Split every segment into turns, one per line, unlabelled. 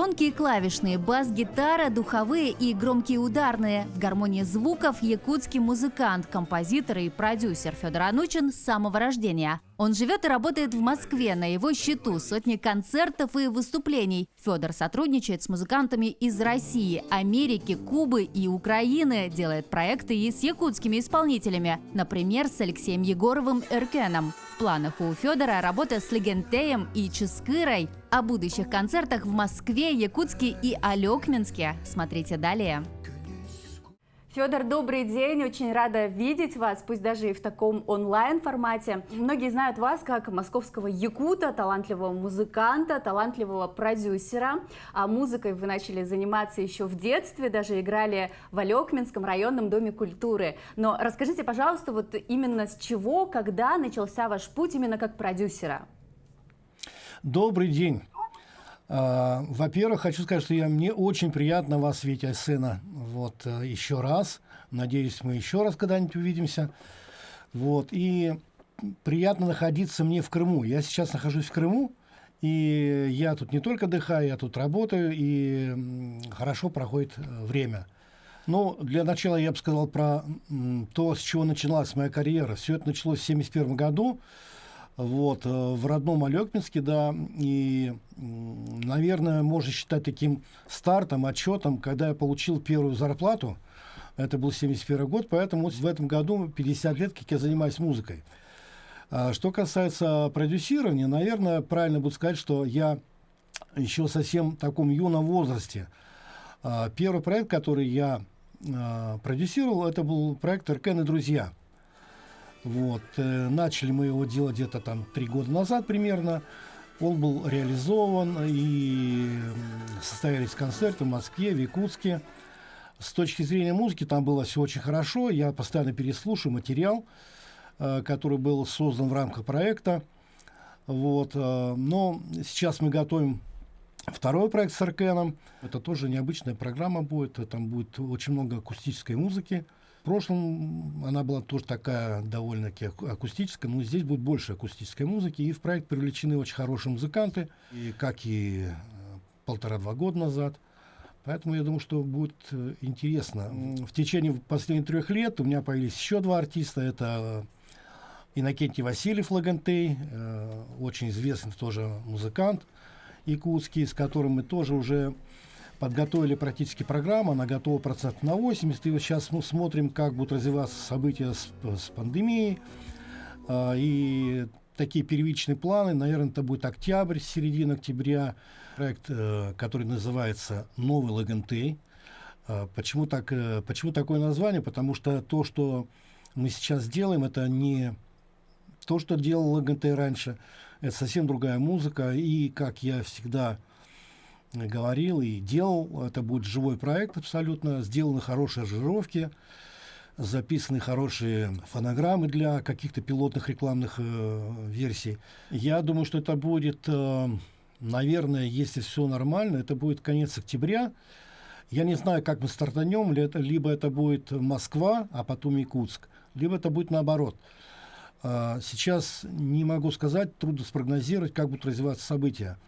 Звонкие клавишные, бас-гитара, духовые и громкие ударные. В гармонии звуков якутский музыкант, композитор и продюсер Федор Анучин с самого рождения. Он живет и работает в Москве, на его счету сотни концертов и выступлений. Федор сотрудничает с музыкантами из России, Америки, Кубы и Украины, делает проекты и с якутскими исполнителями, например, с Алексеем Егоровым Эркеном. В планах у Федора работа с Легентеем и Ческырой. О будущих концертах в Москве, Якутске и Алекминске смотрите далее. Федор, добрый день, очень рада видеть вас, пусть даже и в таком онлайн-формате. Многие знают вас как московского якута, талантливого музыканта, талантливого продюсера. А музыкой вы начали заниматься еще в детстве, даже играли в Алекминском районном доме культуры. Но расскажите, пожалуйста, вот именно с чего, когда начался ваш путь именно как продюсера?
Добрый день. Во-первых, хочу сказать, что мне очень приятно вас видеть, Айсена, еще раз. Надеюсь, мы еще раз когда-нибудь увидимся. И приятно находиться мне в Крыму. Я сейчас нахожусь в Крыму, и я тут не только отдыхаю, я тут работаю, и хорошо проходит время. Но для начала я бы сказал про то, с чего началась моя карьера. Все это началось в 1971 году. В родном Алекминске, да, и, наверное, можно считать таким стартом, отчетом, когда я получил первую зарплату. Это был 1971 год, поэтому в этом году 50 лет, как я занимаюсь музыкой. Что касается продюсирования, наверное, правильно будет сказать, что я еще совсем в таком юном возрасте. Первый проект, который я продюсировал, это был проект «Эркен и друзья». Начали мы его делать где-то 3 года назад примерно. Он был реализован, и состоялись концерты в Москве, в Якутске. С точки зрения музыки там было все очень хорошо. Я постоянно переслушиваю материал, который был создан в рамках проекта. Но сейчас мы готовим второй проект с Эркеном. Это тоже необычная программа будет. Там будет очень много акустической музыки. В прошлом она была тоже такая довольно-таки акустическая, но здесь будет больше акустической музыки. И в проект привлечены очень хорошие музыканты, как и 1,5-2 года назад. Поэтому я думаю, что будет интересно. В течение последних 3 лет у меня появились еще 2 артиста. Это Иннокентий Васильев Легентей, очень известный тоже музыкант якутский, с которым мы тоже уже подготовили практически программу, она готова процентов на 80, и сейчас мы смотрим, как будут развиваться события с пандемией, и такие первичные планы, наверное, это будет октябрь, середина октября, проект, который называется «Новый Легентей». Почему такое название? Потому что то, что мы сейчас делаем, это не то, что делал Легентей раньше, это совсем другая музыка, и, как я всегда говорил и делал, это будет живой проект абсолютно, сделаны хорошие аранжировки, записаны хорошие фонограммы для каких-то пилотных рекламных версий. Я думаю, что это будет, наверное, если все нормально, это будет конец октября. Я не знаю, как мы стартанем, либо это будет Москва, а потом Якутск, либо это будет наоборот. Сейчас не могу сказать, трудно спрогнозировать, как будут развиваться события.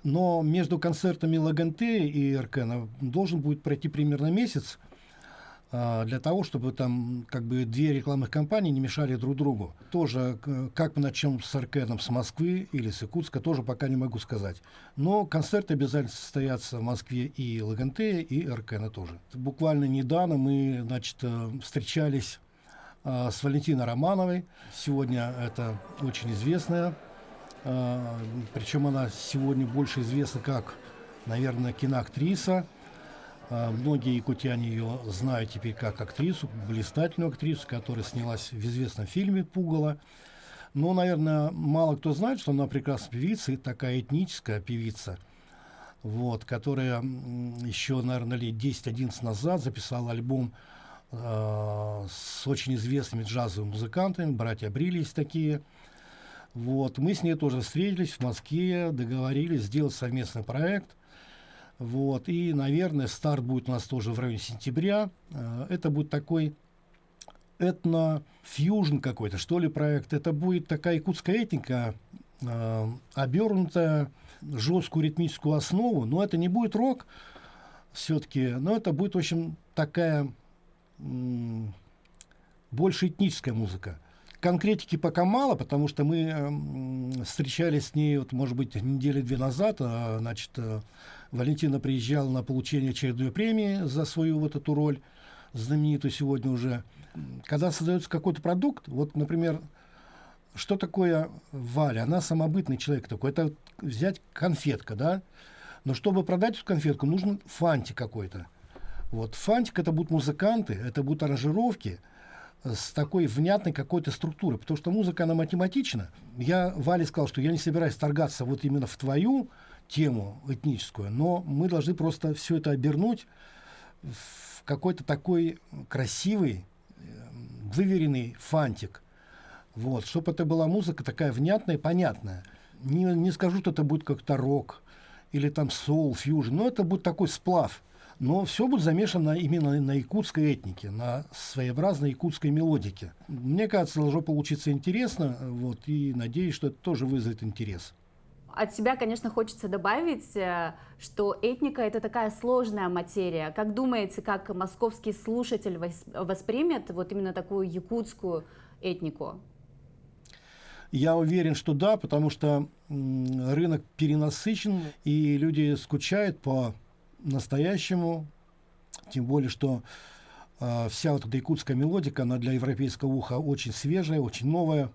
Но между концертами Легентея и Эркена должен будет пройти примерно месяц, для того, чтобы там 2 рекламных кампании не мешали друг другу. Тоже, как мы начнем с Эркеном с Москвы или с Якутска, тоже пока не могу сказать. Но концерты обязательно состоятся в Москве и Легентея, и Эркена тоже. Буквально недавно мы, встречались с Валентиной Романовой. Сегодня это очень известная. Причем она сегодня больше известна как, наверное, киноактриса. Многие якутяне ее знают теперь как актрису, блистательную актрису, которая снялась в известном фильме «Пугало». Но, наверное, мало кто знает, что она прекрасная певица, и такая этническая певица, которая еще, наверное, лет 10-11 назад записала альбом с очень известными джазовыми музыкантами, братья Брилли есть такие. Мы с ней тоже встретились в Москве, договорились сделать совместный проект. И, наверное, старт будет у нас тоже в районе сентября. Это будет такой этно-фьюжн какой-то, что ли, проект. Это будет такая якутская этника, обернутая жесткую ритмическую основу, но это не будет рок все-таки, но это будет, в общем, такая больше этническая музыка. Конкретики пока мало, потому что мы встречались с ней, вот, может быть, недели 2 назад. Значит, Валентина приезжала на получение очередной премии за свою вот эту роль, знаменитую сегодня уже. Когда создается какой-то продукт, вот, например, что такое Валя? Она самобытный человек такой. Это взять конфетка, да? Но чтобы продать эту конфетку, нужен фантик какой-то. Вот. Фантик — это будут музыканты, это будут аранжировки с такой внятной какой-то структурой. Потому что музыка, она математична. Я Вале сказал, что я не собираюсь торгаться вот именно в твою тему этническую, но мы должны просто все это обернуть в какой-то такой красивый, выверенный фантик. Вот. Чтобы это была музыка такая внятная, понятная. Не скажу, что это будет как-то рок или там соул, фьюжн, но это будет такой сплав. Но все будет замешано именно на якутской этнике, на своеобразной якутской мелодике. Мне кажется, должно получиться интересно, вот, и надеюсь, что это тоже вызовет интерес.
От себя, конечно, хочется добавить, что этника — это такая сложная материя. Как думаете, как московский слушатель воспримет вот именно такую якутскую этнику?
Я уверен, что да, потому что рынок перенасыщен, и люди скучают по настоящему, тем более, что вся вот эта якутская мелодика, она для европейского уха очень свежая, очень новая,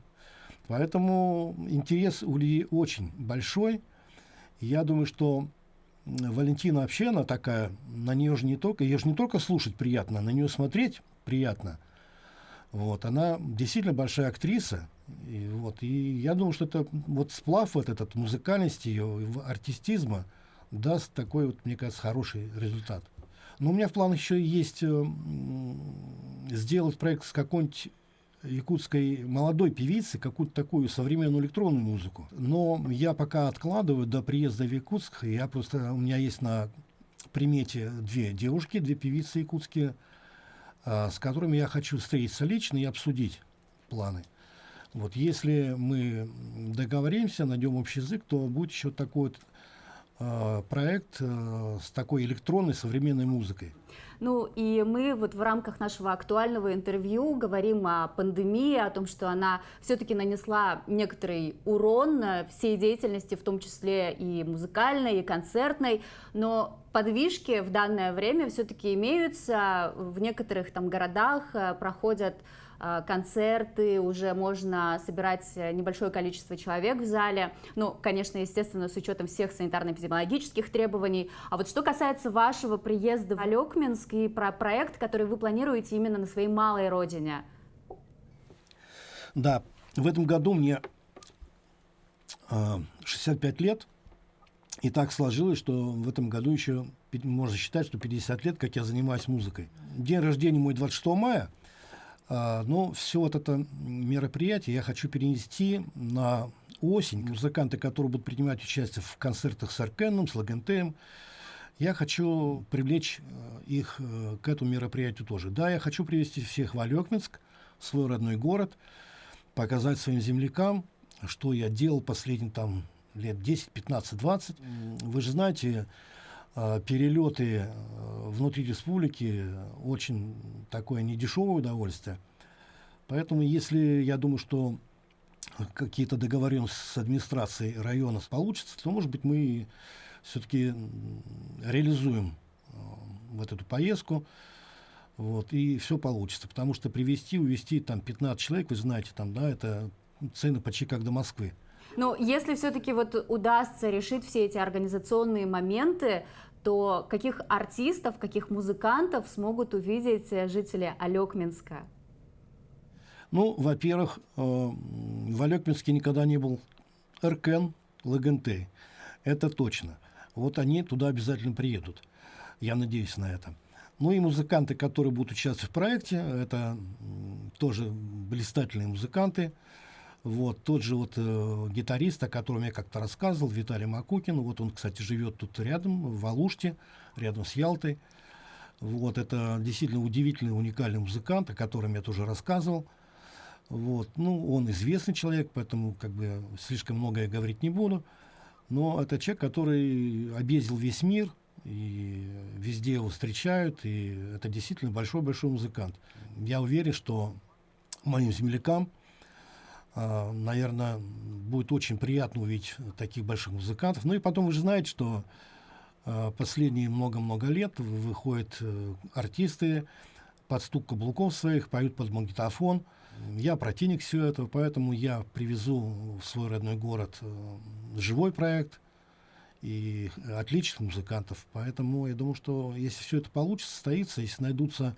поэтому интерес у людей очень большой. Я думаю, что Валентина вообще, она такая, на нее же не только слушать приятно, на нее смотреть приятно. Вот, она действительно большая актриса, и я думаю, что это вот сплав вот этот музыкальности ее, артистизма даст такой вот, мне кажется, хороший результат. Но у меня в планах еще есть сделать проект с какой-нибудь якутской молодой певицей, какую-то такую современную электронную музыку. Но я пока откладываю до приезда в Якутск. У меня есть на примете 2 девушки, 2 певицы якутские, с которыми я хочу встретиться лично и обсудить планы. Вот, если мы договоримся, найдем общий язык, то будет еще такой вот проект с такой электронной современной музыкой.
Ну и мы вот в рамках нашего актуального интервью говорим о пандемии, о том, что она все-таки нанесла некоторый урон всей деятельности, в том числе и музыкальной, и концертной, но подвижки в данное время все-таки имеются. В некоторых там городах проходят концерты, уже можно собирать небольшое количество человек в зале, ну, конечно, естественно, с учетом всех санитарно-эпидемиологических требований. А вот что касается вашего приезда в Алекминск и про проект, который вы планируете именно на своей малой родине.
Да, в этом году мне 65 лет, и так сложилось, что в этом году еще можно считать, что 50 лет, как я занимаюсь музыкой. День рождения мой 26 мая, но все вот это мероприятие я хочу перенести на осень. Музыканты, которые будут принимать участие в концертах с Аркеном, с Лагентеем, я хочу привлечь их к этому мероприятию тоже. Да, я хочу привезти всех в Алекминск, в свой родной город, показать своим землякам, что я делал последние там лет 10, 15, 20. Вы же знаете, перелеты внутри республики очень такое недешевое удовольствие. Поэтому, если я думаю, что какие-то договоренности с администрацией района получится, то, может быть, мы все-таки реализуем вот эту поездку, вот, и все получится. Потому что увезти там 15 человек, вы знаете, там, да, это цены почти как до Москвы.
Но если все-таки вот удастся решить все эти организационные моменты, то каких артистов, каких музыкантов смогут увидеть жители Алекминска?
Ну, во-первых, в Алекминске никогда не был Эркен, Лагентей. Это точно. Вот они туда обязательно приедут. Я надеюсь на это. Ну и музыканты, которые будут участвовать в проекте, это тоже блистательные музыканты. Вот, тот же вот гитарист, о котором я как-то рассказывал, Виталий Макукин. Вот он, кстати, живет тут рядом, в Алуште, рядом с Ялтой. Вот, это действительно удивительный, уникальный музыкант, о котором я тоже рассказывал. Вот. Ну, он известный человек, поэтому как бы слишком многое говорить не буду. Но это человек, который объездил весь мир, и везде его встречают, и это действительно большой-большой музыкант. Я уверен, что моим землякам, наверное, будет очень приятно увидеть таких больших музыкантов. Ну и потом вы же знаете, что последние много-много лет выходят артисты под стук каблуков своих, поют под магнитофон. Я противник всего этого, поэтому я привезу в свой родной город живой проект и отличных музыкантов. Поэтому я думаю, что если все это получится, состоится, если найдутся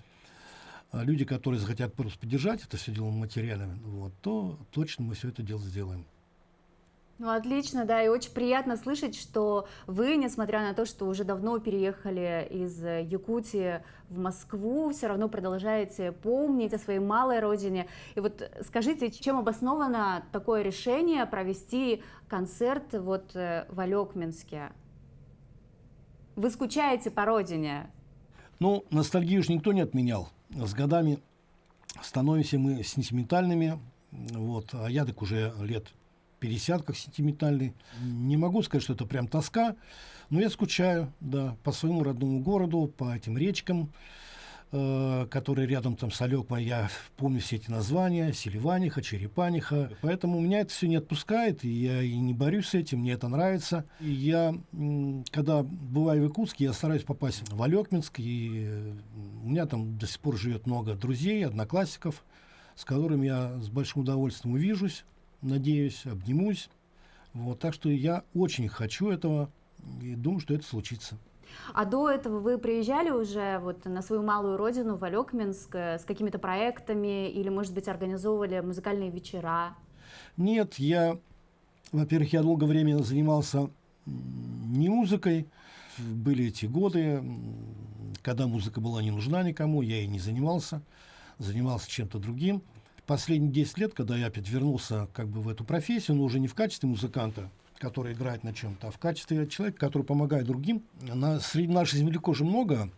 люди, которые захотят просто поддержать это все дело материально, вот, то точно мы все это дело сделаем.
Ну, отлично, да, и очень приятно слышать, что вы, несмотря на то, что уже давно переехали из Якутии в Москву, все равно продолжаете помнить о своей малой родине. И вот скажите, чем обосновано такое решение провести концерт вот в Алекминске? Вы скучаете по родине?
Ну, ностальгию же никто не отменял. С годами становимся мы сентиментальными, вот, а я так уже лет 50 как сентиментальный. Не могу сказать, что это прям тоска, но я скучаю, да, по своему родному городу, по этим речкам, которые рядом там с Алекмой. Я помню все эти названия: Селиваниха, Черепаниха. Поэтому меня это все не отпускает, и я и не борюсь с этим, мне это нравится. И я, когда бываю в Якутске, я стараюсь попасть в Алекминск, и у меня там до сих пор живет много друзей, одноклассников, с которыми я с большим удовольствием увижусь, надеюсь, обнимусь. Вот, так что я очень хочу этого и думаю, что это случится.
А до этого вы приезжали уже вот на свою малую родину, в Алекминск, с какими-то проектами или, может быть, организовывали музыкальные вечера?
Нет, во-первых, я долгое время занимался не музыкой. Были эти годы, когда музыка была не нужна никому, я и не занимался чем-то другим. Последние 10 лет, когда я опять вернулся как бы в эту профессию, но уже не в качестве музыканта, который играет на чем-то, а в качестве человека, который помогает другим. Среди наших земляков же много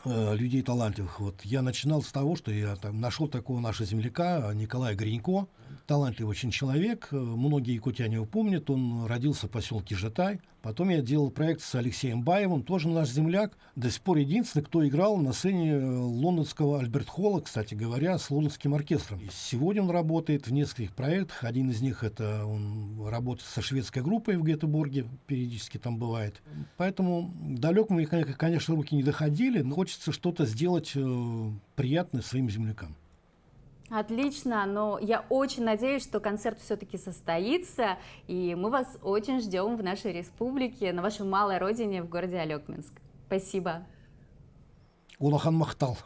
людей талантливых. Вот я начинал с того, что я там нашел такого нашего земляка Николая Гринько. Талантливый очень человек, многие якутяне его помнят, он родился в поселке Житай. Потом я делал проект с Алексеем Баевым, тоже наш земляк, до сих пор единственный, кто играл на сцене лондонского Альберт-Холла, кстати говоря, с лондонским оркестром. И сегодня он работает в нескольких проектах, один из них это он работает со шведской группой в Гетеборге, периодически там бывает. Поэтому далеко мы, конечно, руки не доходили, но хочется что-то сделать приятное своим землякам.
Отлично, но я очень надеюсь, что концерт все-таки состоится, и мы вас очень ждем в нашей республике, на вашей малой родине в городе Алекминск. Спасибо.
Улахан Махтал.